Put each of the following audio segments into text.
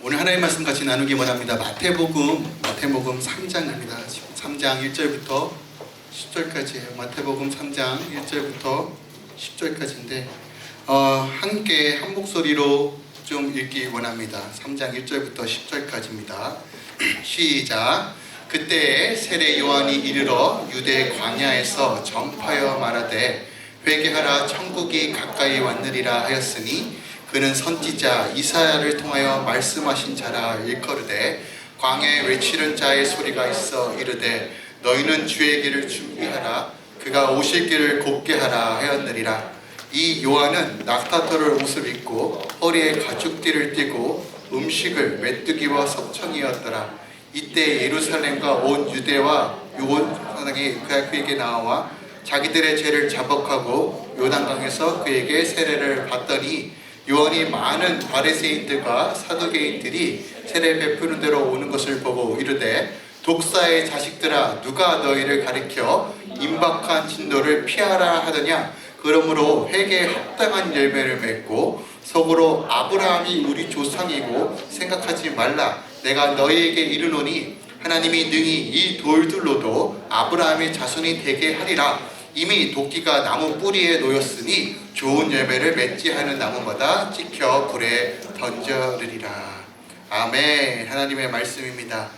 오늘 하나님의 말씀 같이 나누기 원합니다. 마태복음 3장입니다. 3장 1절부터 10절까지예요. 마태복음 3장 1절부터 10절까지인데 함께 한 목소리로 좀 읽기 원합니다. 3장 1절부터 10절까지입니다. 시작. 그때 세례 요한이 이르러 유대 광야에서 전파하여 말하되 회개하라 천국이 가까이 왔느니라 하였으니 그는 선지자 이사야를 통하여 말씀하신 자라 일컬으되 광야에 외치는 자의 소리가 있어 이르되 너희는 주의 길을 준비하라 그가 오실 길을 곧게 하라 하였느니라. 이 요한은 낙타털을 옷을 입고 허리에 가죽띠를 띠고 음식을 메뚜기와 석청이었더라. 이때 예루살렘과 온 유대와 요단강이 그에게 나와 자기들의 죄를 자복하고 요단강에서 그에게 세례를 받더니 요한이 많은 바리새인들과 사두개인들이 세례 베푸는 대로 오는 것을 보고 이르되 독사의 자식들아 누가 너희를 가리켜 임박한 진노를 피하라 하더냐. 그러므로 회개에 합당한 열매를 맺고 속으로 아브라함이 우리 조상이고 생각하지 말라. 내가 너희에게 이르노니 하나님이 능히 이 돌들로도 아브라함의 자손이 되게 하리라. 이미 도끼가 나무 뿌리에 놓였으니 좋은 열매를 맺지 않은 나무마다 찍혀 불에 던져르리라. 아멘. 하나님의 말씀입니다.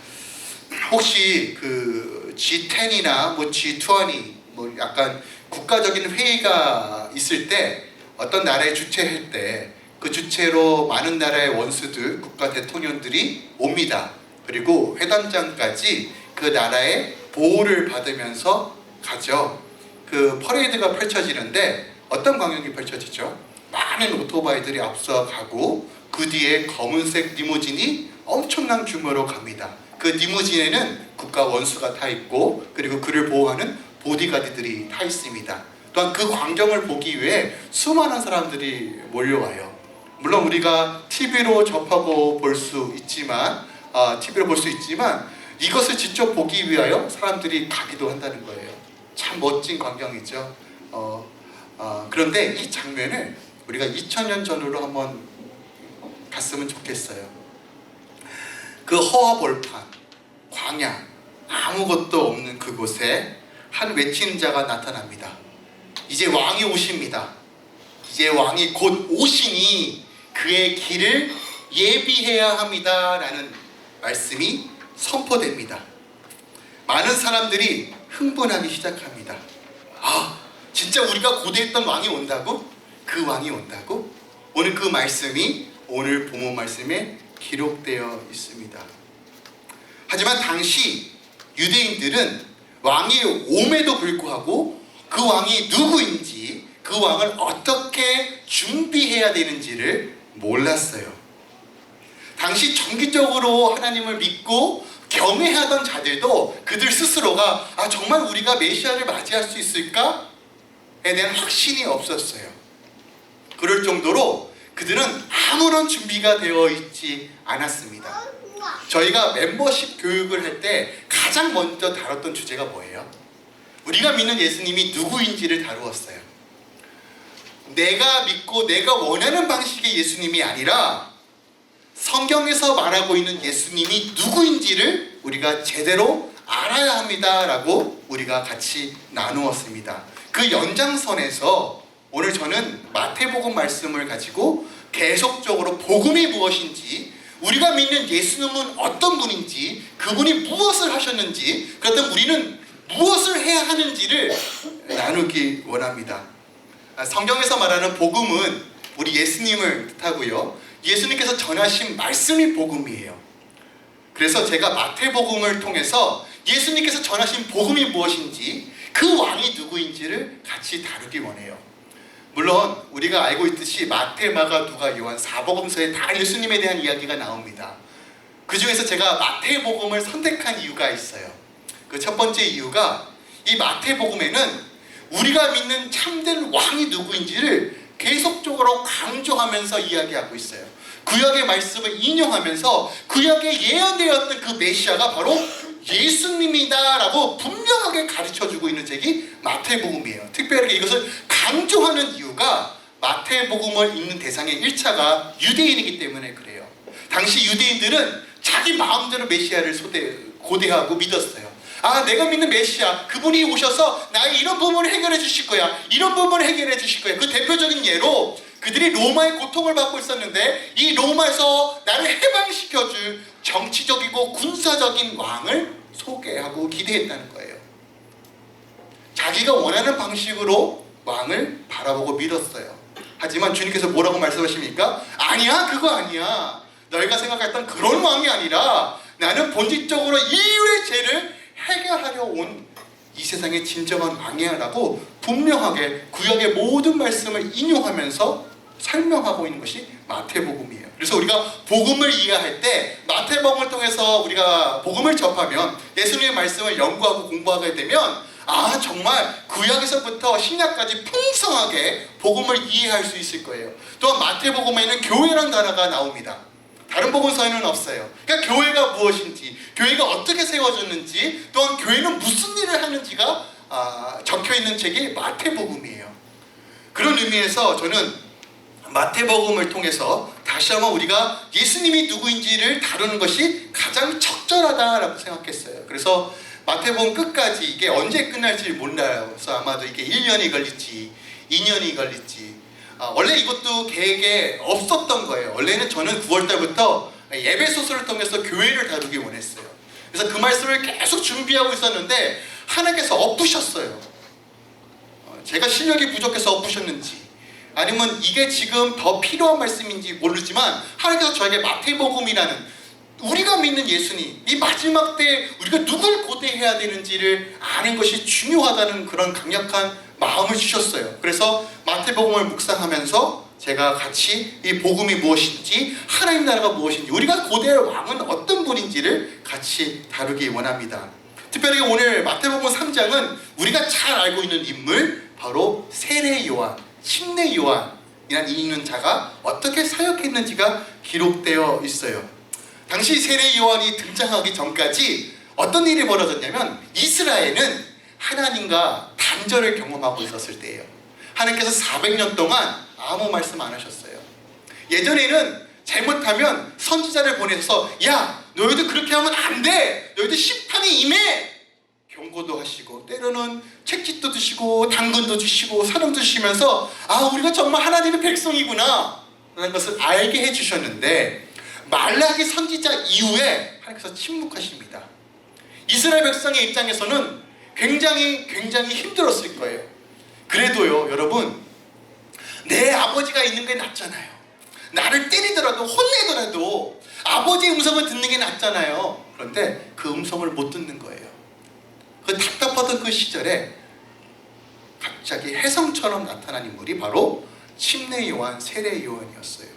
혹시 그 G10이나 G20 약간 국가적인 회의가 있을 때 어떤 나라의 주최할 때 그 주체로 많은 나라의 원수들, 국가 대통령들이 옵니다. 그리고 회담장까지 그 나라의 보호를 받으면서 가죠. 그 퍼레이드가 펼쳐지는데 어떤 광경이 펼쳐지죠? 많은 오토바이들이 앞서가고 그 뒤에 검은색 리무진이 엄청난 규모로 갑니다. 그 리무진에는 국가 원수가 타 있고 그리고 그를 보호하는 보디가드들이 타 있습니다. 또한 그 광경을 보기 위해 수많은 사람들이 몰려와요. 물론 우리가 TV로 접하고 볼 수 있지만 이것을 직접 보기 위하여 사람들이 가기도 한다는 거예요. 참 멋진 광경이죠. 그런데 이 장면을 우리가 2000년 전으로 한번 갔으면 좋겠어요. 그 허허벌판, 광야, 아무것도 없는 그곳에 한 외치는 자가 나타납니다. 이제 왕이 오십니다. 이제 왕이 곧 오시니 그의 길을 예비해야 합니다 라는 말씀이 선포됩니다. 많은 사람들이 흥분하기 시작합니다. 아, 진짜 우리가 고대했던 왕이 온다고? 그 왕이 온다고? 오늘 그 말씀이 오늘 본문 말씀에 기록되어 있습니다. 하지만 당시 유대인들은 왕이 옴에도 불구하고 그 왕이 누구인지 그 왕을 어떻게 준비해야 되는지를 몰랐어요. 당시 정기적으로 하나님을 믿고 경외하던 자들도 그들 스스로가 정말 우리가 메시아를 맞이할 수 있을까에 대한 확신이 없었어요. 그럴 정도로 그들은 아무런 준비가 되어 있지 않았습니다. 저희가 멤버십 교육을 할 때 가장 먼저 다뤘던 주제가 뭐예요? 우리가 믿는 예수님이 누구인지를 다루었어요. 내가 믿고 내가 원하는 방식의 예수님이 아니라 성경에서 말하고 있는 예수님이 누구인지를 우리가 제대로 알아야 합니다 라고 우리가 같이 나누었습니다. 그 연장선에서 오늘 저는 마태복음 말씀을 가지고 계속적으로 복음이 무엇인지, 우리가 믿는 예수님은 어떤 분인지, 그분이 무엇을 하셨는지, 그렇다면 우리는 무엇을 해야 하는지를 나누기 원합니다. 성경에서 말하는 복음은 우리 예수님을 뜻하고요, 예수님께서 전하신 말씀이 복음이에요. 그래서 제가 마태복음을 통해서 예수님께서 전하신 복음이 무엇인지, 그 왕이 누구인지를 같이 다루기 원해요. 물론 우리가 알고 있듯이 마태, 마가, 누가, 요한 4복음서에 다 예수님에 대한 이야기가 나옵니다. 그 중에서 제가 마태복음을 선택한 이유가 있어요. 그 첫 번째 이유가 이 마태복음에는 우리가 믿는 참된 왕이 누구인지를 계속적으로 강조하면서 이야기하고 있어요. 구약의 말씀을 인용하면서 구약에 예언되었던 그 메시아가 바로 예수님이다 라고 분명하게 가르쳐주고 있는 책이 마태복음이에요. 특별하게 이것을 강조하는 이유가 마태복음을 읽는 대상의 1차가 유대인이기 때문에 그래요. 당시 유대인들은 자기 마음대로 메시아를 고대하고 믿었어요. 아, 내가 믿는 메시아, 그분이 오셔서 나의 이런 부분을 해결해 주실 거야, 이런 부분을 해결해 주실 거야. 그 대표적인 예로 그들이 로마의 고통을 받고 있었는데 이 로마에서 나를 해방시켜줄 정치적이고 군사적인 왕을 소개하고 기대했다는 거예요. 자기가 원하는 방식으로 왕을 바라보고 믿었어요. 하지만 주님께서 뭐라고 말씀하십니까? 아니야, 그거 아니야. 너희가 생각했던 그런 왕이 아니라 나는 본질적으로 인류의 죄를 해결하려 온 이 세상의 진정한 왕이야 라고 분명하게 구약의 모든 말씀을 인용하면서 설명하고 있는 것이 마태복음이에요. 그래서 우리가 복음을 이해할 때 마태복음을 통해서 우리가 복음을 접하면 예수님의 말씀을 연구하고 공부하게 되면 아, 정말 구약에서부터 신약까지 풍성하게 복음을 이해할 수 있을 거예요. 또한 마태복음에는 교회라는 단어가 나옵니다. 다른 복음서에는 없어요. 그러니까 교회가 무엇인지, 교회가 어떻게 세워졌는지, 또한 교회는 무슨 일을 하는지가 적혀있는 책이 마태복음이에요. 그런 의미에서 저는 마태복음을 통해서 다시 한번 우리가 예수님이 누구인지를 다루는 것이 가장 적절하다라고 생각했어요. 그래서 마태복음 끝까지 이게 언제 끝날지 몰라요. 그래서 아마도 이게 1년이 걸릴지 2년이 걸릴지 원래 이것도 계획에 없었던 거예요. 원래는 저는 9월달부터 예배소서를 통해서 교회를 다루기 원했어요. 그래서 그 말씀을 계속 준비하고 있었는데 하나님께서 엎으셨어요. 제가 실력이 부족해서 엎으셨는지 아니면 이게 지금 더 필요한 말씀인지 모르지만 하나님께서 저에게 마태복음이라는 우리가 믿는 예수님, 이 마지막 때 우리가 누굴 고대해야 되는지를 아는 것이 중요하다는 그런 강력한 마음을 주셨어요. 그래서 마태복음을 묵상하면서 제가 같이 이 복음이 무엇인지, 하나님 나라가 무엇인지, 우리가 고대할 왕은 어떤 분인지를 같이 다루기 원합니다. 특별히 오늘 마태복음 3장은 우리가 잘 알고 있는 인물, 바로 세례 요한, 침례 요한이라는 있는 자가 어떻게 사역했는지가 기록되어 있어요. 당시 세례 요한이 등장하기 전까지 어떤 일이 벌어졌냐면 이스라엘은 하나님과 단절을 경험하고 있었을 때예요. 하나님께서 400년 동안 아무 말씀 안 하셨어요. 예전에는 잘못하면 선지자를 보내서 야, 너희들 그렇게 하면 안 돼, 너희들 심판이 임해, 경고도 하시고 때로는 채찍도 드시고 당근도 주시고 사람도 주시면서 아, 우리가 정말 하나님의 백성이구나 라는 것을 알게 해주셨는데 말라기 선지자 이후에 하나님께서 침묵하십니다. 이스라엘 백성의 입장에서는 굉장히 힘들었을 거예요. 그래도요, 여러분, 내 아버지가 있는 게 낫잖아요. 나를 때리더라도 혼내더라도 아버지의 음성을 듣는 게 낫잖아요. 그런데 그 음성을 못 듣는 거예요. 그 답답하던 그 시절에 갑자기 혜성처럼 나타난 인물이 바로 침례 요한, 세례 요한이었어요.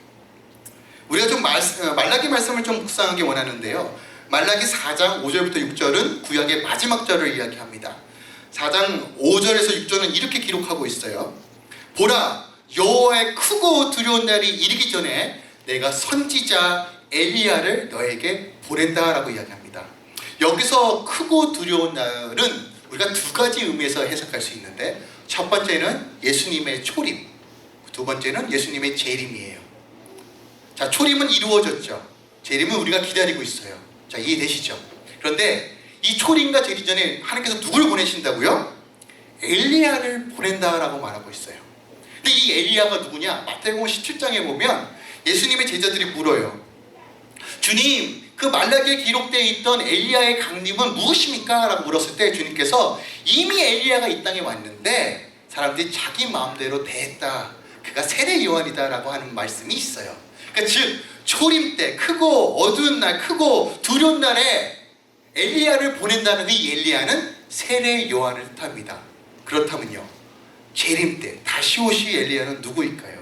우리가 좀 말라기 말씀을 좀 묵상하기 원하는데요. 말라기 4장 5절부터 6절은 구약의 마지막 절을 이야기합니다. 4장 5절에서 6절은 이렇게 기록하고 있어요. 보라, 여호와의 크고 두려운 날이 이르기 전에 내가 선지자 엘리야를 너에게 보낸다 라고 이야기합니다. 여기서 크고 두려운 날은 우리가 두 가지 의미에서 해석할 수 있는데 첫 번째는 예수님의 초림, 두 번째는 예수님의 재림이에요. 자, 초림은 이루어졌죠. 재림은 우리가 기다리고 있어요. 자, 이해되시죠? 그런데 이 초림과 재림 전에 하나님께서 누굴 보내신다고요? 엘리야를 보낸다라고 말하고 있어요. 근데 이 엘리야가 누구냐? 마태복음 17장에 보면 예수님의 제자들이 물어요. 주님, 그 말라기에 기록되어 있던 엘리야의 강림은 무엇입니까? 라고 물었을 때 주님께서 이미 엘리야가 이 땅에 왔는데 사람들이 자기 마음대로 대했다. 그가 세례 요한이다 라고 하는 말씀이 있어요. 그러니까 즉 초림 때 크고 어두운 날, 크고 두려운 날에 엘리야를 보낸다는 이 엘리야는 세례 요한을 뜻합니다. 그렇다면요, 재림 때 다시 오실 엘리야는 누구일까요?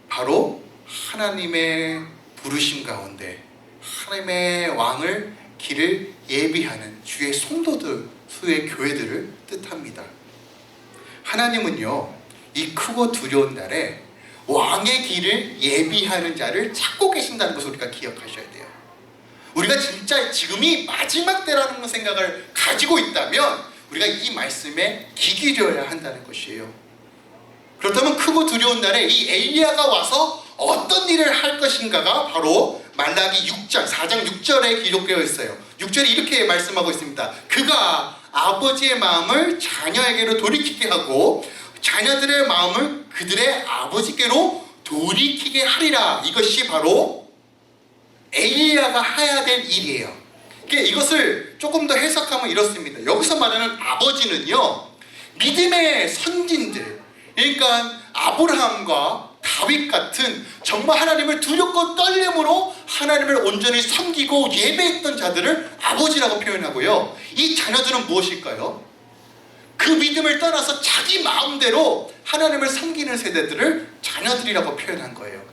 바로 하나님의 부르심 가운데 하나님의 왕을 길을 예비하는 주의 성도들, 수의 교회들을 뜻합니다. 하나님은요, 이 크고 두려운 날에 왕의 길을 예비하는 자를 찾고 계신다는 것을 우리가 기억하셔야 돼요. 우리가 진짜 지금이 마지막 때라는 생각을 가지고 있다면 우리가 이 말씀에 귀 기울여야 한다는 것이에요. 그렇다면 크고 두려운 날에 이 엘리야가 와서 어떤 일을 할 것인가가 바로 말라기 6장 4장 6절에 기록되어 있어요. 6절이 이렇게 말씀하고 있습니다. 그가 아버지의 마음을 자녀에게로 돌이키게 하고 자녀들의 마음을 그들의 아버지께로 돌이키게 하리라. 이것이 바로 엘리야가 해야 될 일이에요. 이것을 조금 더 해석하면 이렇습니다. 여기서 말하는 아버지는요, 믿음의 선진들, 그러니까 아브라함과 다윗 같은 정말 하나님을 두렵고 떨림으로 하나님을 온전히 섬기고 예배했던 자들을 아버지라고 표현하고요, 이 자녀들은 무엇일까요? 그 믿음을 떠나서 자기 마음대로 하나님을 섬기는 세대들을 자녀들이라고 표현한 거예요.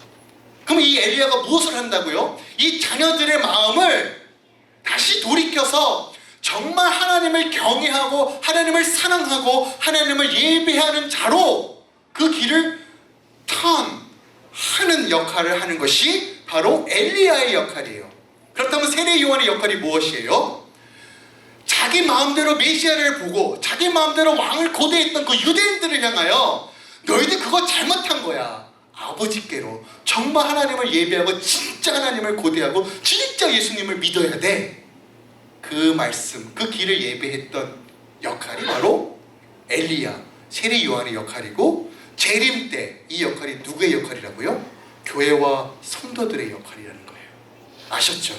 그럼 이 엘리야가 무엇을 한다고요? 이 자녀들의 마음을 다시 돌이켜서 정말 하나님을 경외하고 하나님을 사랑하고 하나님을 예배하는 자로 그 길을 턴하는 역할을 하는 것이 바로 엘리야의 역할이에요. 그렇다면 세례 요한의 역할이 무엇이에요? 자기 마음대로 메시아를 보고 자기 마음대로 왕을 고대했던 그 유대인들을 향하여 너희들 그거 잘못한 거야. 아버지께로 정말 하나님을 예배하고 진짜 하나님을 고대하고 진짜 예수님을 믿어야 돼. 그 말씀, 그 길을 예배했던 역할이 바로 엘리야, 세례 요한의 역할이고, 재림 때 이 역할이 누구의 역할이라고요? 교회와 성도들의 역할이라는 거예요. 아셨죠?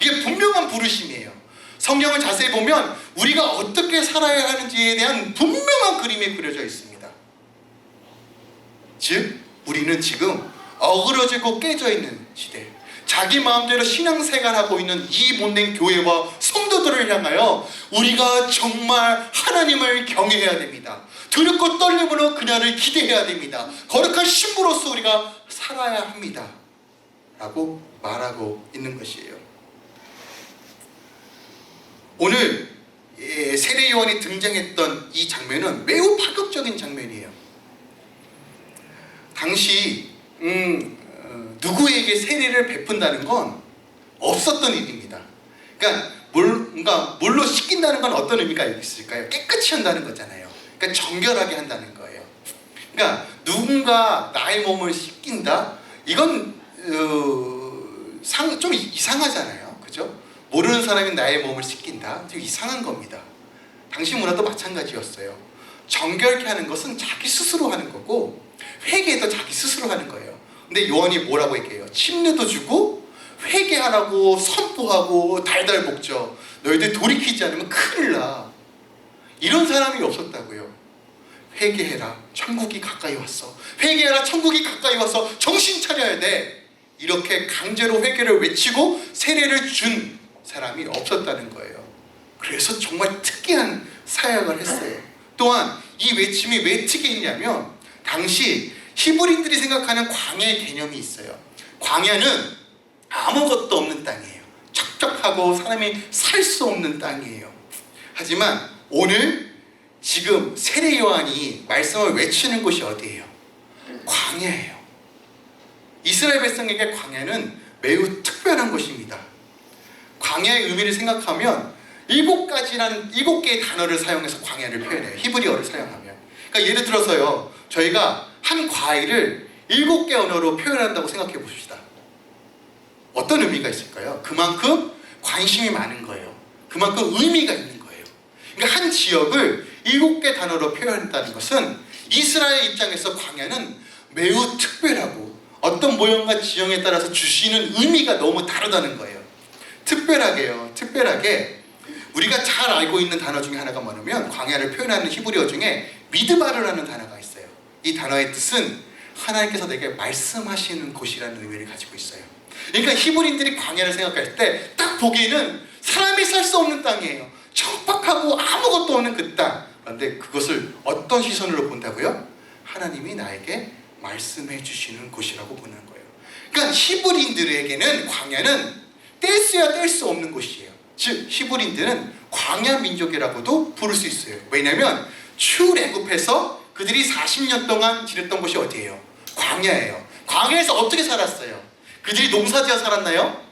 이게 분명한 부르심이에요. 성경을 자세히 보면 우리가 어떻게 살아야 하는지에 대한 분명한 그림이 그려져 있습니다. 즉 우리는 지금 어그러지고 깨져 있는 시대, 자기 마음대로 신앙생활하고 있는 이 못된 교회와 성도들을 향하여 우리가 정말 하나님을 경외해야 됩니다. 두렵고 떨림으로 그날을 기대해야 됩니다. 거룩한 신부로서 우리가 살아야 합니다 라고 말하고 있는 것이에요. 오늘 세례 요한이 등장했던 이 장면은 매우 파격적인 장면이에요. 당시 누구에게 세례를 베푼다는 건 없었던 일입니다. 그러니까 물로 씻긴다는 건 어떤 의미가 있을까요? 깨끗이 한다는 거잖아요. 그러니까 정결하게 한다는 거예요. 그러니까 누군가 나의 몸을 씻긴다? 이건 좀 이상하잖아요. 그죠? 모르는 사람이 나의 몸을 씻긴다? 좀 이상한 겁니다. 당시 문화도 마찬가지였어요. 정결케 하는 것은 자기 스스로 하는 거고 회개도 자기 스스로 하는 거예요. 근데 요한이 뭐라고 얘기해요? 침례도 주고 회개하라고 선포하고 달달 볶죠. 너희들 돌이키지 않으면 큰일 나. 이런 사람이 없었다고요. 회개해라, 천국이 가까이 왔어. 회개해라, 천국이 가까이 와서 정신 차려야 돼. 이렇게 강제로 회개를 외치고 세례를 준 사람이 없었다는 거예요. 그래서 정말 특이한 사역을 했어요. 또한 이 외침이 왜 특이했냐면 당시 히브리인들이 생각하는 광야의 개념이 있어요. 광야는 아무것도 없는 땅이에요. 척척하고 사람이 살 수 없는 땅이에요. 하지만 오늘 지금 세례 요한이 말씀을 외치는 곳이 어디예요? 광야예요. 이스라엘 백성에게 광야는 매우 특별한 곳입니다. 광야의 의미를 생각하면 7개의 단어를 사용해서 광야를 표현해요. 히브리어를 사용하면. 그러니까 예를 들어서요, 저희가 한 과일을 7개 언어로 표현한다고 생각해 보십시다. 어떤 의미가 있을까요? 그만큼 관심이 많은 거예요. 그만큼 의미가 있는 거예요. 그러니까 한 지역을 7개 단어로 표현한다는 것은 이스라엘 입장에서 광야는 매우 특별하고 어떤 모형과 지형에 따라서 주시는 의미가 너무 다르다는 거예요. 특별하게 우리가 잘 알고 있는 단어 중에 하나가 뭐냐면 광야를 표현하는 히브리어 중에 미드바르라는 단어가 있어요. 이 단어의 뜻은 하나님께서 내게 말씀하시는 곳이라는 의미를 가지고 있어요. 그러니까 히브리인들이 광야를 생각할 때 딱 보기에는 사람이 살 수 없는 땅이에요. 척박하고 아무것도 없는 그 땅. 그런데 그것을 어떤 시선으로 본다고요? 하나님이 나에게 말씀해 주시는 곳이라고 보는 거예요. 그러니까 히브리인들에게는 광야는 뗄수야 뗄 수 없는 곳이에요. 즉 히브리인들은 광야 민족이라고도 부를 수 있어요. 왜냐하면 출애굽해서 그들이 40년 동안 지냈던 곳이 어디예요? 광야예요. 광야에서 어떻게 살았어요? 그들이 농사지어 살았나요?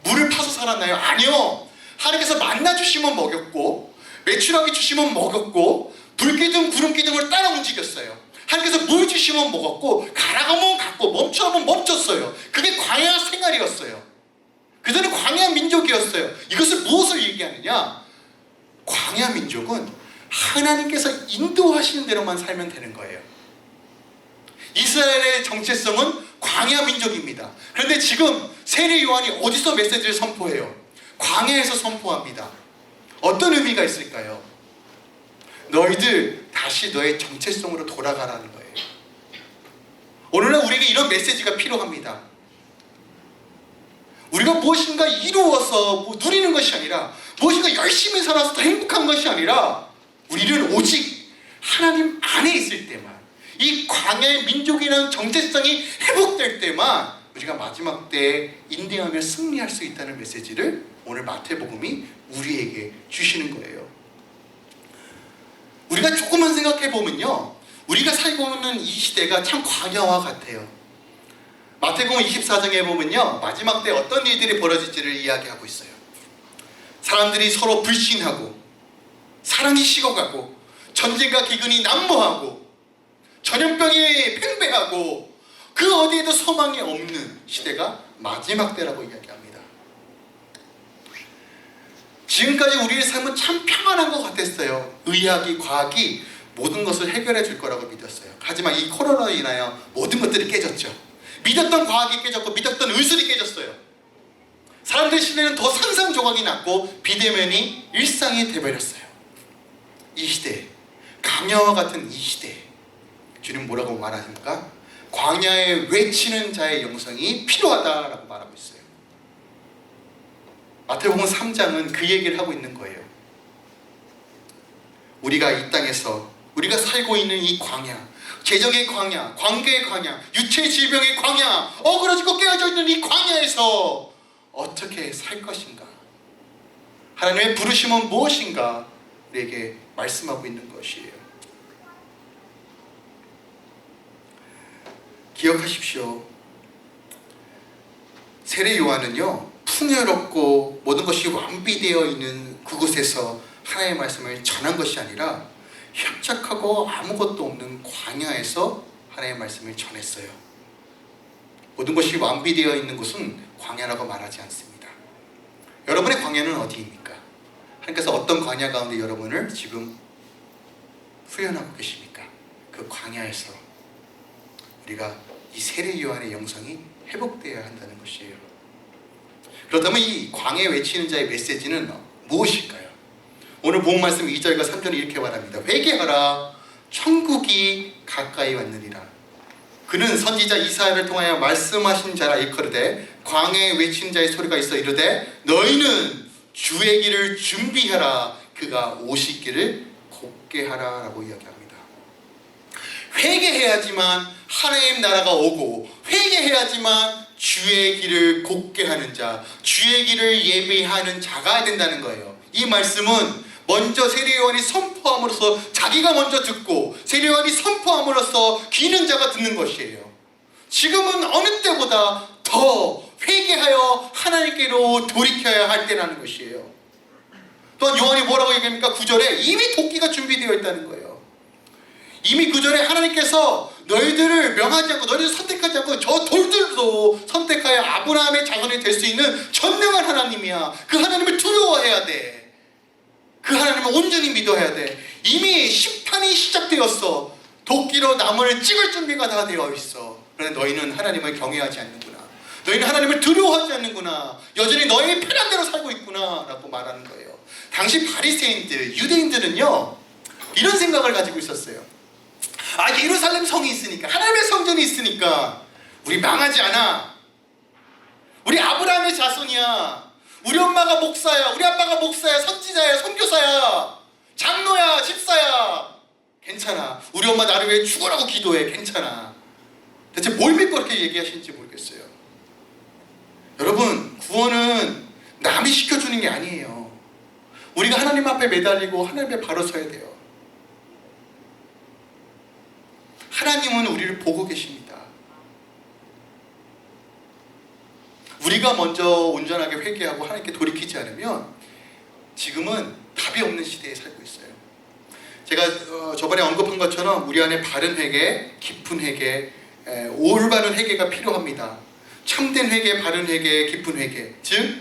물을 파서 살았나요? 아니요. 하나님께서 만나 주시면 먹였고 매출하게 주시면 먹였고 불기둥 구름기둥을 따라 움직였어요. 하나님께서 물 주시면 먹었고 가라가면 갔고 멈추라면 멈췄어요. 그게 광야 생활이었어요. 그들은 광야 민족이었어요. 이것을 무엇을 얘기하느냐? 광야 민족은 하나님께서 인도하시는 대로만 살면 되는 거예요. 이스라엘의 정체성은 광야 민족입니다. 그런데 지금 세례 요한이 어디서 메시지를 선포해요? 광야에서 선포합니다. 어떤 의미가 있을까요? 너희들 다시 너의 정체성으로 돌아가라는 거예요. 오늘날 우리에게 이런 메시지가 필요합니다. 우리가 무엇인가 이루어서 누리는 것이 아니라, 무엇인가 열심히 살아서 더 행복한 것이 아니라, 우리는 오직 하나님 안에 있을 때만, 이 광야의 민족이라는 정체성이 회복될 때만 우리가 마지막 때에 인내하며 승리할 수 있다는 메시지를 오늘 마태복음이 우리에게 주시는 거예요. 우리가 조금만 생각해 보면요, 우리가 살고 있는 이 시대가 참 광야와 같아요. 마태복음 24장에 보면요, 마지막 때 어떤 일들이 벌어질지를 이야기하고 있어요. 사람들이 서로 불신하고, 사랑이 식어가고, 전쟁과 기근이 난무하고, 전염병이 팽배하고, 그 어디에도 소망이 없는 시대가 마지막 때라고 이야기합니다. 지금까지 우리의 삶은 참 평안한 것 같았어요. 의학이, 과학이 모든 것을 해결해 줄 거라고 믿었어요. 하지만 이 코로나로 인하여 모든 것들이 깨졌죠. 믿었던 과학이 깨졌고 믿었던 의술이 깨졌어요. 사람들 시대는 더 산산조각이 났고 비대면이 일상이 되어버렸어요. 이 시대, 강야와 같은 이 시대, 주님 뭐라고 말하십니까? 광야에 외치는 자의 영성이 필요하다라고 말하고 있어요. 마태복음 3장은 그 얘기를 하고 있는 거예요. 우리가 이 땅에서 우리가 살고 있는 이 광야, 재정의 광야, 관계의 광야, 유체 질병의 광야, 어그러지고 깨어져 있는 이 광야에서 어떻게 살 것인가? 하나님의 부르심은 무엇인가? 우리에게 말씀하고 있는 것이에요. 기억하십시오. 세례 요한은요, 풍요롭고 모든 것이 완비되어 있는 그곳에서 하나님의 말씀을 전한 것이 아니라 협착하고 아무것도 없는 광야에서 하나님의 말씀을 전했어요. 모든 것이 완비되어 있는 곳은 광야라고 말하지 않습니다. 여러분의 광야는 어디입니까? 하나님께서 어떤 광야 가운데 여러분을 지금 훈련하고 계십니까? 그 광야에서 우리가 이 세례 요한의 영성이 회복되어야 한다는 것이에요. 그렇다면 이 광야에 외치는 자의 메시지는 무엇일까요? 오늘 본 말씀 2절과 3절은 이렇게 말합니다. 회개하라, 천국이 가까이 왔느니라. 그는 선지자 이사야를 통하여 말씀하신 자라 일컬으되 광야에 외치는 자의 소리가 있어 이르되 너희는 주의 길을 준비하라, 그가 오시기를 곱게 하라 라고 이야기합니다. 회개해야지만 하나님 나라가 오고, 회개해야지만 주의 길을 곱게 하는 자, 주의 길을 예비하는 자가 된다는 거예요. 이 말씀은 먼저 세례 요한이 선포함으로써 자기가 먼저 듣고 세례 요한이 선포함으로써 귀는 자가 듣는 것이에요. 지금은 어느 때보다 더 회개하여 하나님께로 돌이켜야 할 때라는 것이에요. 또한 요한이 뭐라고 얘기합니까? 9절에 이미 도끼가 준비되어 있다는 거예요. 이미 9절에 하나님께서 너희들을 명하지 않고 너희들을 선택하지 않고 저 돌들도 선택하여 아브라함의 자손이 될 수 있는 전능한 하나님이야. 그 하나님을 두려워해야 돼. 그 하나님을 온전히 믿어야 돼. 이미 심판이 시작되었어. 도끼로 나무를 찍을 준비가 다 되어 있어. 그런데 너희는 하나님을 경외하지 않는구나. 너희는 하나님을 두려워하지 않는구나. 여전히 너희의 편한 대로 살고 있구나 라고 말하는 거예요. 당시 바리새인들, 유대인들은요, 이런 생각을 가지고 있었어요. 아, 예루살렘 성이 있으니까, 하나님의 성전이 있으니까 우리 망하지 않아. 우리 아브라함의 자손이야. 우리 엄마가 목사야, 우리 아빠가 목사야, 선지자야, 선교사야, 장로야, 집사야. 괜찮아. 우리 엄마 나를 위해 죽으라고 기도해. 괜찮아. 대체 뭘 믿고 그렇게 얘기하시는지 모르겠어요. 여러분, 구원은 남이 시켜주는 게 아니에요. 우리가 하나님 앞에 매달리고 하나님 앞에 바로 서야 돼요. 하나님은 우리를 보고 계십니다. 우리가 먼저 온전하게 회개하고 하나님께 돌이키지 않으면 지금은 답이 없는 시대에 살고 있어요. 제가 저번에 언급한 것처럼 우리 안에 바른 회개, 깊은 회개, 올바른 회개가 필요합니다. 참된 회개, 바른 회개, 깊은 회개. 즉,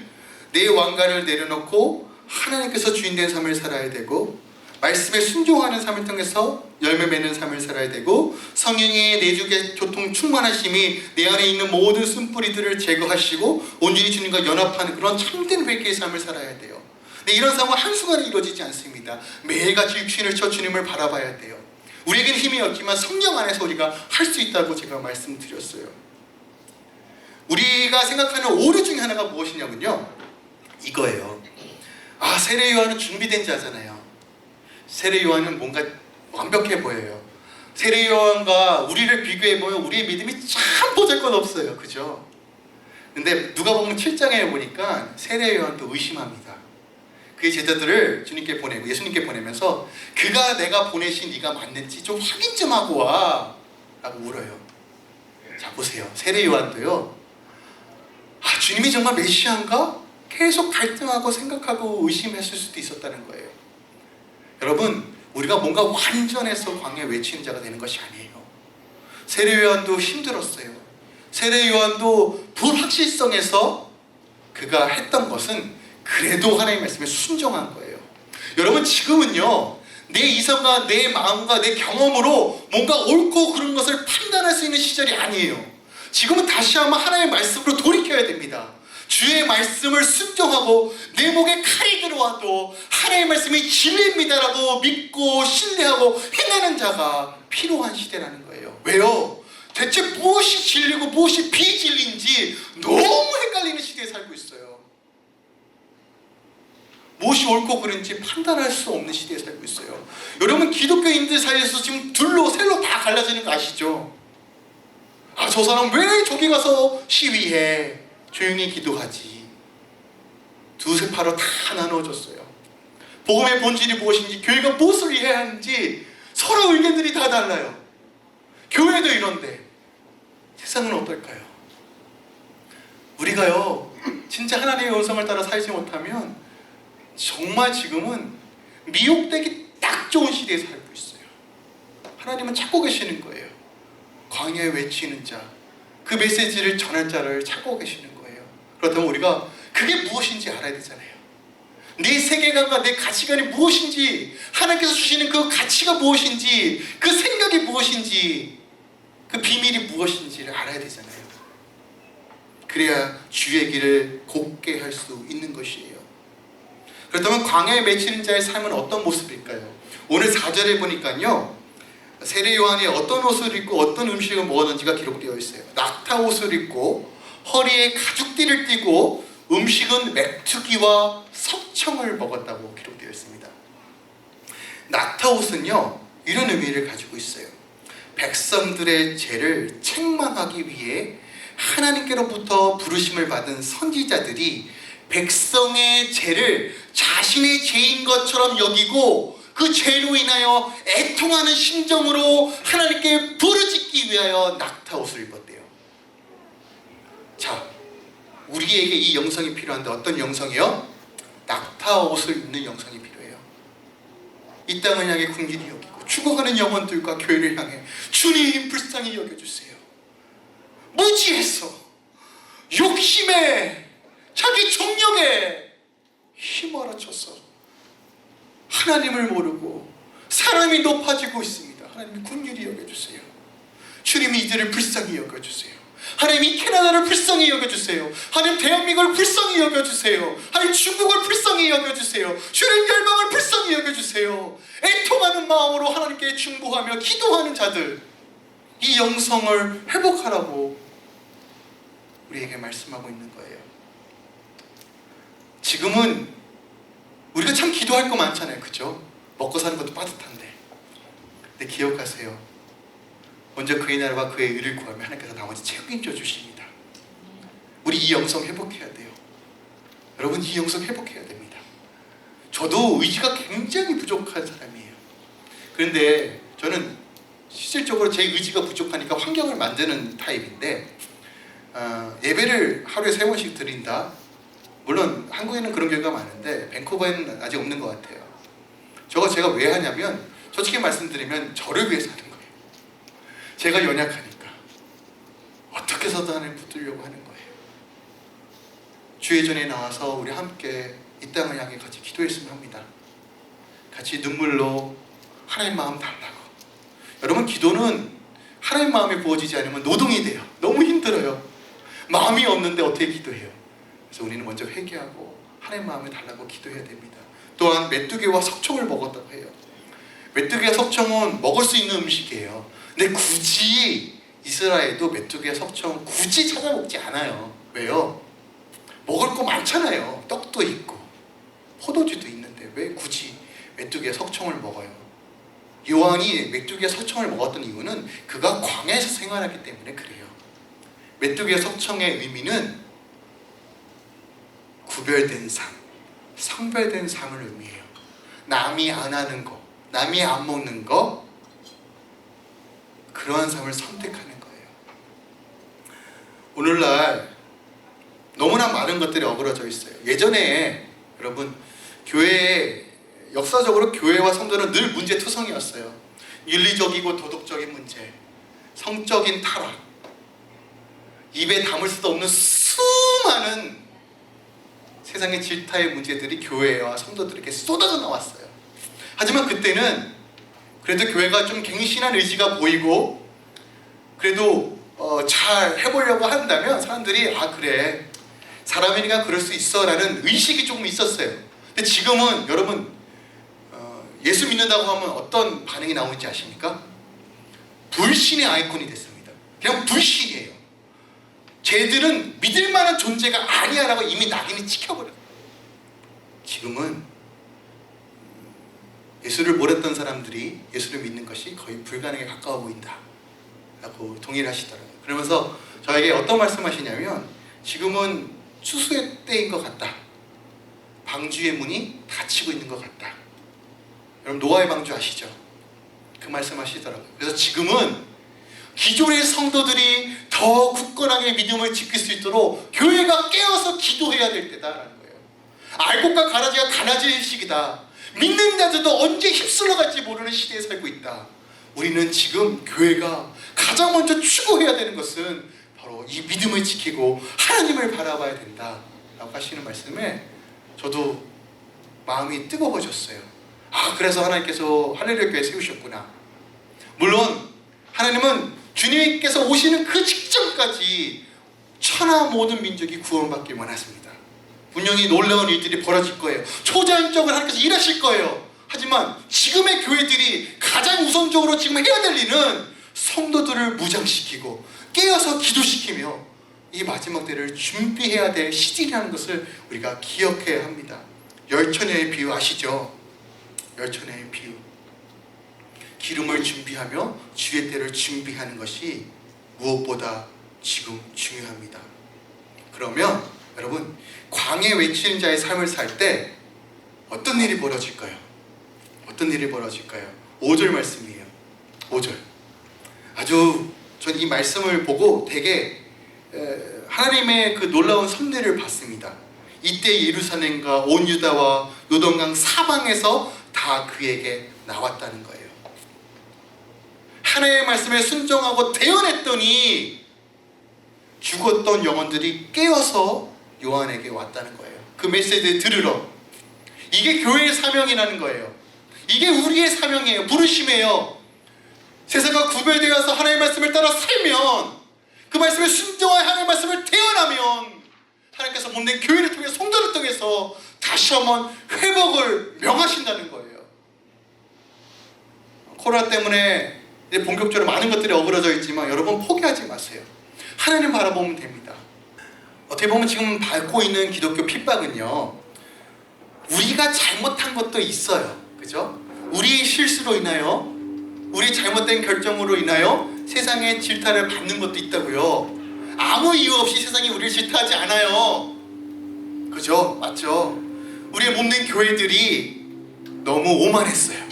내 왕관을 내려놓고 하나님께서 주인된 삶을 살아야 되고, 말씀에 순종하는 삶을 통해서 열매 맺는 삶을 살아야 되고, 성령의 내주의 교통 충만하심이 내 안에 있는 모든 쓴뿌리들을 제거하시고 온전히 주님과 연합하는 그런 참된 회개의 삶을 살아야 돼요. 근데 이런 삶은 한순간에 이루어지지 않습니다. 매일같이 육신을 쳐 주님을 바라봐야 돼요. 우리에게는 힘이 없지만 성령 안에서 우리가 할 수 있다고 제가 말씀드렸어요. 우리가 생각하는 오류 중에 하나가 무엇이냐면요, 이거예요. 세례 요한은 준비된 자잖아요. 세례 요한은 뭔가 완벽해 보여요. 세례 요한과 우리를 비교해보면 우리의 믿음이 참 보잘것없어요. 그죠? 근데 누가복음 7장에 보니까 세례 요한도 의심합니다. 그의 제자들을 주님께 보내고 예수님께 보내면서 그가 내가 보내신 네가 맞는지 좀 확인 좀 하고 와 라고 울어요. 자, 보세요. 세례 요한도요, 주님이 정말 메시아인가? 계속 갈등하고 생각하고 의심했을 수도 있었다는 거예요. 여러분, 우리가 뭔가 완전해서 광야에 외치는 자가 되는 것이 아니에요. 세례 요한도 힘들었어요. 세례 요한도 불확실성에서 그가 했던 것은 그래도 하나님의 말씀에 순종한 거예요. 여러분, 지금은요, 내 이성과 내 마음과 내 경험으로 뭔가 옳고 그른 것을 판단할 수 있는 시절이 아니에요. 지금은 다시 한번 하나님의 말씀으로 돌이켜야 됩니다. 주의 말씀을 순종하고 내 목에 칼이 들어와도 하나님의 말씀이 진리입니다라고 믿고 신뢰하고 행하는 자가 필요한 시대라는 거예요. 왜요? 대체 무엇이 진리고 무엇이 비진리인지 너무 헷갈리는 시대에 살고 있어요. 무엇이 옳고 그른지 판단할 수 없는 시대에 살고 있어요. 여러분, 기독교인들 사이에서 지금 둘로 셀로 다 갈라지는 거 아시죠? 저 사람 왜 저기 가서 시위해? 조용히 기도하지. 두세 파로 다 나누어졌어요. 복음의 본질이 무엇인지, 교회가 무엇을 해야 하는지 서로 의견들이 다 달라요. 교회도 이런데 세상은 어떨까요? 우리가요, 진짜 하나님의 음성을 따라 살지 못하면 정말 지금은 미혹되기 딱 좋은 시대에 살고 있어요. 하나님은 찾고 계시는 거예요. 광야에 외치는 자, 그 메시지를 전할 자를 찾고 계시는 거예요. 그렇다면 우리가 그게 무엇인지 알아야 되잖아요. 내 세계관과 내 가치관이 무엇인지, 하나님께서 주시는 그 가치가 무엇인지, 그 생각이 무엇인지, 그 비밀이 무엇인지를 알아야 되잖아요. 그래야 주의 길을 곱게 할 수 있는 것이에요. 그렇다면 광야에 맺히는 자의 삶은 어떤 모습일까요? 오늘 4절에 보니까요, 세례 요한이 어떤 옷을 입고 어떤 음식을 먹었는지가 기록되어 있어요. 낙타 옷을 입고 허리에 가죽띠를 띠고 음식은 메뚜기와 석청을 먹었다고 기록되어 있습니다. 낙타 옷은요, 이런 의미를 가지고 있어요. 백성들의 죄를 책망하기 위해 하나님께로부터 부르심을 받은 선지자들이 백성의 죄를 자신의 죄인 것처럼 여기고 그 죄로 인하여 애통하는 심정으로 하나님께 부르짖기 위하여 낙타 옷을 입었대요. 자, 우리에게 이 영성이 필요한데 어떤 영성이요? 낙타 옷을 입는 영성이 필요해요. 이 땅을 향해 긍휼히 여기고 죽어가는 영혼들과 교회를 향해 주님 불쌍히 여겨주세요. 무지해서 욕심에 자기 정력에 휘몰아쳐서 하나님을 모르고 사람이 높아지고 있습니다. 하나님이 긍휼히 여겨주세요. 주님이 이들을 불쌍히 여겨주세요. 하나님 이 캐나다를 불쌍히 여겨주세요. 하나님 대한민국을 불쌍히 여겨주세요. 하나님 중국을 불쌍히 여겨주세요. 주님 열방을 불쌍히 여겨주세요. 애통하는 마음으로 하나님께 중보하며 기도하는 자들, 이 영성을 회복하라고 우리에게 말씀하고 있는 거예요. 지금은 우리가 참 기도할 거 많잖아요. 그죠? 먹고 사는 것도 빠듯한데. 근데 기억하세요. 먼저 그의 나라와 그의 의를 구하면 하나님께서 나머지 책임져 주십니다. 우리 이 영성 회복해야 돼요. 여러분, 이 영성 회복해야 됩니다. 저도 의지가 굉장히 부족한 사람이에요. 그런데 저는 실질적으로 제 의지가 부족하니까 환경을 만드는 타입인데, 예배를 하루에 3번씩 드린다. 물론 한국에는 그런 경우가 많은데 밴쿠버에는 아직 없는 것 같아요. 제가 왜 하냐면, 솔직히 말씀드리면 저를 위해서 하는 거예요. 제가 연약하니까 어떻게 해서든 하나님 붙들려고 하는 거예요. 주의 전에 나와서 우리 함께 이 땅을 향해 같이 기도했으면 합니다. 같이 눈물로 하나님 마음 달라고. 여러분, 기도는 하나님 마음이 부어지지 않으면 노동이 돼요. 너무 힘들어요. 마음이 없는데 어떻게 기도해요? 그래서 우리는 먼저 회개하고 하나님 마음을 달라고 기도해야 됩니다. 또한 메뚜기와 석청을 먹었다고 해요. 메뚜기와 석청은 먹을 수 있는 음식이에요. 근데 굳이 이스라엘도 메뚜기와 석청 굳이 찾아 먹지 않아요. 왜요? 먹을 거 많잖아요. 떡도 있고 포도주도 있는데 왜 굳이 메뚜기와 석청을 먹어요? 요한이 메뚜기와 석청을 먹었던 이유는 그가 광야에서 생활하기 때문에 그래요. 메뚜기와 석청의 의미는 구별된 삶, 성별된 삶을 의미해요. 남이 안 하는 거, 남이 안 먹는 거, 그러한 삶을 선택하는 거예요. 오늘날 너무나 많은 것들이 어그러져 있어요. 예전에 여러분, 교회에 역사적으로 교회와 성도는 늘 문제투성이었어요. 윤리적이고 도덕적인 문제, 성적인 타락, 입에 담을 수도 없는 수많은 세상의 질타의 문제들이 교회와 성도들에게 쏟아져 나왔어요. 하지만 그때는 그래도 교회가 좀 갱신한 의지가 보이고 그래도 잘 해보려고 한다면 사람들이 그래, 사람이니까 그럴 수 있어 라는 의식이 조금 있었어요. 근데 지금은 여러분, 예수 믿는다고 하면 어떤 반응이 나오는지 아십니까? 불신의 아이콘이 됐습니다. 그냥 불신이에요. 쟤들은 믿을 만한 존재가 아니야 라고 이미 낙인이 찍혀버려요. 지금은 예수를 모르던 사람들이 예수를 믿는 것이 거의 불가능에 가까워 보인다 라고 동의를 하시더라고요. 그러면서 저에게 어떤 말씀하시냐면, 지금은 추수의 때인 것 같다. 방주의 문이 닫히고 있는 것 같다. 여러분, 노아의 방주 아시죠? 그 말씀하시더라고요. 그래서 지금은 기존의 성도들이 더 굳건하게 믿음을 지킬 수 있도록 교회가 깨어서 기도해야 될 때다라는 거예요. 알곡과 가라지가 갈라질 시기다. 믿는 자들도 언제 휩쓸려 갈지 모르는 시대에 살고 있다. 우리는 지금 교회가 가장 먼저 추구해야 되는 것은 바로 이 믿음을 지키고 하나님을 바라봐야 된다 라고 하시는 말씀에 저도 마음이 뜨거워졌어요. 그래서 하나님께서 할렐루야 교회 세우셨구나. 물론 하나님은 주님께서 오시는 그 직전까지 천하 모든 민족이 구원받길 원하십니다. 분명히 놀라운 일들이 벌어질 거예요. 초자연적으로 하나님께서 일하실 거예요. 하지만 지금의 교회들이 가장 우선적으로 지금 해야 될 일은 성도들을 무장시키고 깨어서 기도시키며 이 마지막 때를 준비해야 될 시즌이라는 것을 우리가 기억해야 합니다. 열처녀의 비유 아시죠? 열처녀의 비유. 기름을 준비하며 주의 때를 준비하는 것이 무엇보다 지금 중요합니다. 그러면 여러분, 광해 외치는 자의 삶을 살 때 어떤 일이 벌어질까요? 어떤 일이 벌어질까요? 5절 말씀이에요. 5절. 아주 전 이 말씀을 보고 되게 하나님의 그 놀라운 섭리를 봤습니다. 이때 예루살렘과 온 유다와 요단강 사방에서 다 그에게 나왔다는 거예요. 하나님의 말씀에 순종하고 대언했더니 죽었던 영혼들이 깨어서 요한에게 왔다는 거예요. 그 메시지를 들으러. 이게 교회의 사명이라는 거예요. 이게 우리의 사명이에요. 부르심이에요. 세상과 구별되어서 하나님의 말씀을 따라 살면, 그 말씀에 순종하여 하나님의 말씀을 대언하면 하나님께서 몸된 교회를 통해 성도를 통해서 다시 한번 회복을 명하신다는 거예요. 코로나 때문에 이제 본격적으로 많은 것들이 어그러져 있지만 여러분, 포기하지 마세요. 하나님 바라보면 됩니다. 어떻게 보면 지금 밟고 있는 기독교 핍박은요, 우리가 잘못한 것도 있어요. 그죠? 우리의 실수로 인하여, 우리 잘못된 결정으로 인하여 세상의 질타를 받는 것도 있다고요. 아무 이유 없이 세상이 우리를 질타하지 않아요. 그죠? 맞죠? 우리의 몸된 교회들이 너무 오만했어요.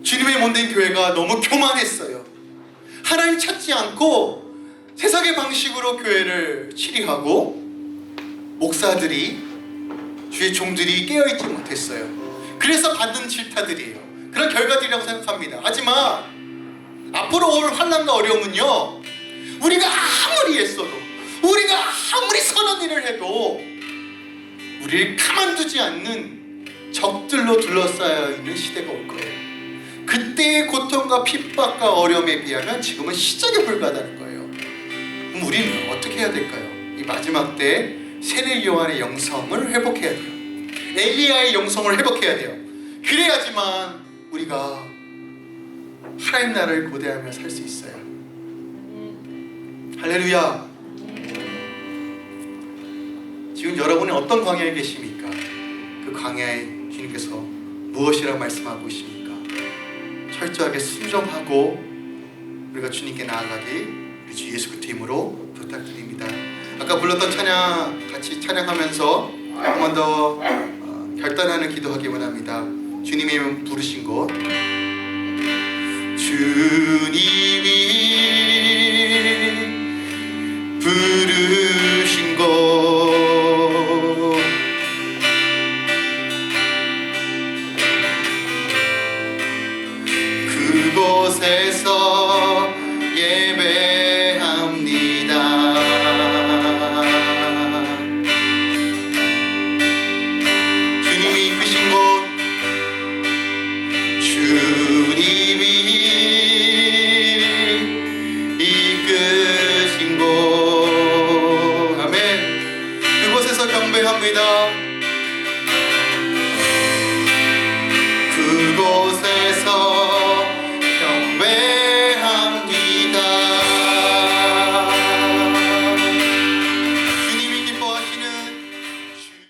주님의 몸된 교회가 너무 교만했어요. 하나님 찾지 않고 세상의 방식으로 교회를 치리하고 목사들이, 주의 종들이 깨어있지 못했어요. 그래서 받은 질타들이에요. 그런 결과들이라고 생각합니다. 하지만 앞으로 올 환난과 어려움은요, 우리가 아무리 애써도, 우리가 아무리 선한 일을 해도 우리를 가만두지 않는 적들로 둘러싸여 있는 시대가 올 거예요. 그때의 고통과 핍박과 어려움에 비하면 지금은 시작에 불과하다는 거예요. 그럼 우리는 어떻게 해야 될까요? 이 마지막 때 세례 요한의 영성을 회복해야 돼요. 엘리야의 영성을 회복해야 돼요. 그래야지만 우리가 하나님 나라를 고대하며 살 수 있어요. 할렐루야. 지금 여러분은 어떤 광야에 계십니까? 그 광야에 주님께서 무엇이라고 말씀하고 계십니까? 철저하게 순종하고 우리가 주님께 나아가기 우리 주 예수 그리스도 이름으로 부탁드립니다. 아까 불렀던 찬양 같이 찬양하면서 한 번 더 결단하는 기도하기 원합니다. 주님이 부르신 곳, 주님이 부르신 곳